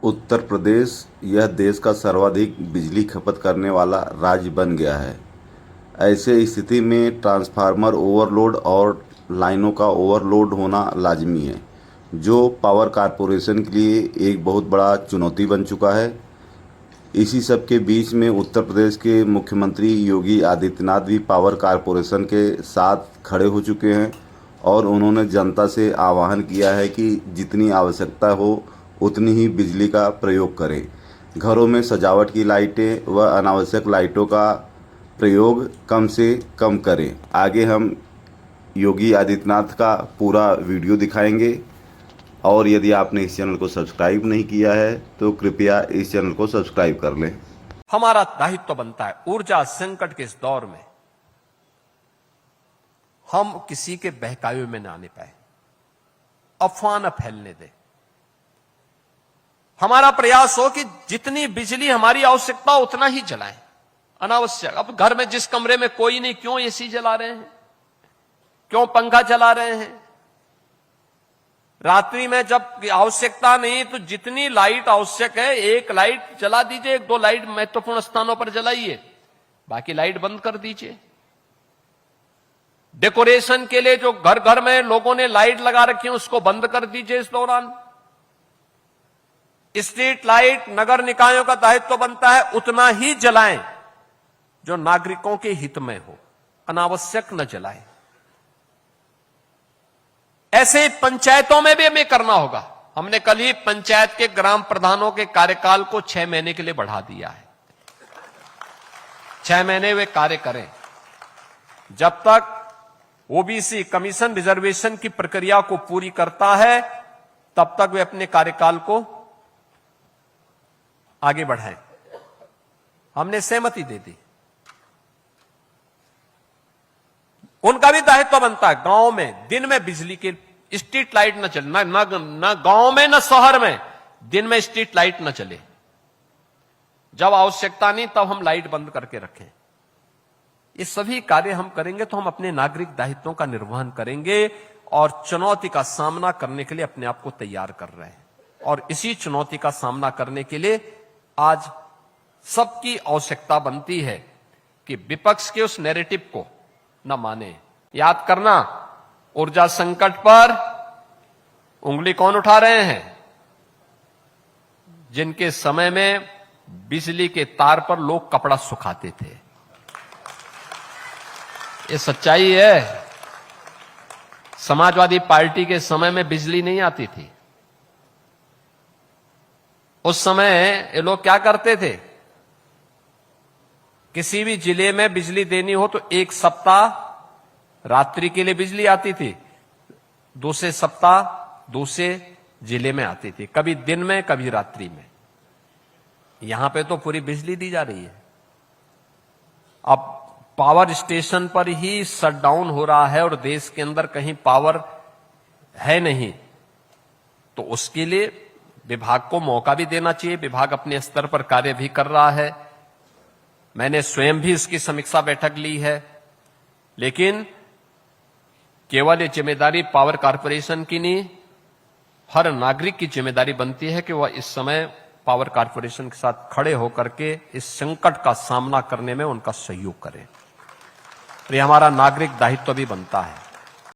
उत्तर प्रदेश यह देश का सर्वाधिक बिजली खपत करने वाला राज्य बन गया है। ऐसे स्थिति में ट्रांसफार्मर ओवरलोड और लाइनों का ओवरलोड होना लाजमी है, जो पावर कॉरपोरेशन के लिए एक बहुत बड़ा चुनौती बन चुका है। इसी सब के बीच में उत्तर प्रदेश के मुख्यमंत्री योगी आदित्यनाथ भी पावर कॉरपोरेशन के साथ खड़े हो चुके हैं और उन्होंने जनता से आह्वान किया है कि जितनी आवश्यकता हो उतनी ही बिजली का प्रयोग करें। घरों में सजावट की लाइटें व अनावश्यक लाइटों का प्रयोग कम से कम करें। आगे हम योगी आदित्यनाथ का पूरा वीडियो दिखाएंगे और यदि आपने इस चैनल को सब्सक्राइब नहीं किया है तो कृपया इस चैनल को सब्सक्राइब कर लें। हमारा दायित्व बनता है ऊर्जा संकट के इस दौर में हम किसी के बहकावे में न आने पाए, अफवाह न फैलने दें। हमारा प्रयास हो कि जितनी बिजली हमारी आवश्यकता उतना ही जलाएं, अनावश्यक। अब घर में जिस कमरे में कोई नहीं, क्यों एसी जला रहे हैं, क्यों पंखा चला रहे हैं? रात्रि में जब आवश्यकता नहीं तो जितनी लाइट आवश्यक है एक लाइट जला दीजिए, एक दो लाइट महत्वपूर्ण स्थानों पर जलाइए, बाकी लाइट बंद कर दीजिए। डेकोरेशन के लिए जो घर घर में लोगों ने लाइट लगा रखी है उसको बंद कर दीजिए। इस दौरान स्ट्रीट लाइट नगर निकायों का दायित्व बनता है उतना ही जलाएं जो नागरिकों के हित में हो, अनावश्यक न जलाएं। ऐसे पंचायतों में भी हमें करना होगा। हमने कल ही पंचायत के ग्राम प्रधानों के कार्यकाल को 6 महीने के लिए बढ़ा दिया है। 6 महीने वे कार्य करें। जब तक ओबीसी कमीशन रिजर्वेशन की प्रक्रिया को पूरी करता है तब तक वे अपने कार्यकाल को आगे बढ़ाएं। हमने सहमति दे दी। उनका भी दायित्व बनता है गांव में दिन में बिजली की स्ट्रीट लाइट न चले, न गांव में न शहर में दिन में स्ट्रीट लाइट न चले। जब आवश्यकता नहीं तब हम लाइट बंद करके रखें। ये सभी कार्य हम करेंगे तो हम अपने नागरिक दायित्वों का निर्वहन करेंगे और चुनौती का सामना करने के लिए अपने आप को तैयार कर रहे हैं। और इसी चुनौती का सामना करने के लिए आज सबकी आवश्यकता बनती है कि विपक्ष के उस नैरेटिव को न माने। याद करना, ऊर्जा संकट पर उंगली कौन उठा रहे हैं? जिनके समय में बिजली के तार पर लोग कपड़ा सुखाते थे। ये सच्चाई है। समाजवादी पार्टी के समय में बिजली नहीं आती थी। उस समय ये लोग क्या करते थे? किसी भी जिले में बिजली देनी हो तो एक सप्ताह रात्रि के लिए बिजली आती थी, दूसरे सप्ताह दूसरे जिले में आती थी, कभी दिन में कभी रात्रि में। यहां पे तो पूरी बिजली दी जा रही है। अब पावर स्टेशन पर ही शटडाउन हो रहा है और देश के अंदर कहीं पावर है नहीं, तो उसके लिए विभाग को मौका भी देना चाहिए। विभाग अपने स्तर पर कार्य भी कर रहा है। मैंने स्वयं भी इसकी समीक्षा बैठक ली है। लेकिन केवल ये जिम्मेदारी पावर कॉरपोरेशन की नहीं, हर नागरिक की जिम्मेदारी बनती है कि वह इस समय पावर कॉरपोरेशन के साथ खड़े होकर के इस संकट का सामना करने में उनका सहयोग करें। तो ये हमारा नागरिक दायित्व भी बनता है।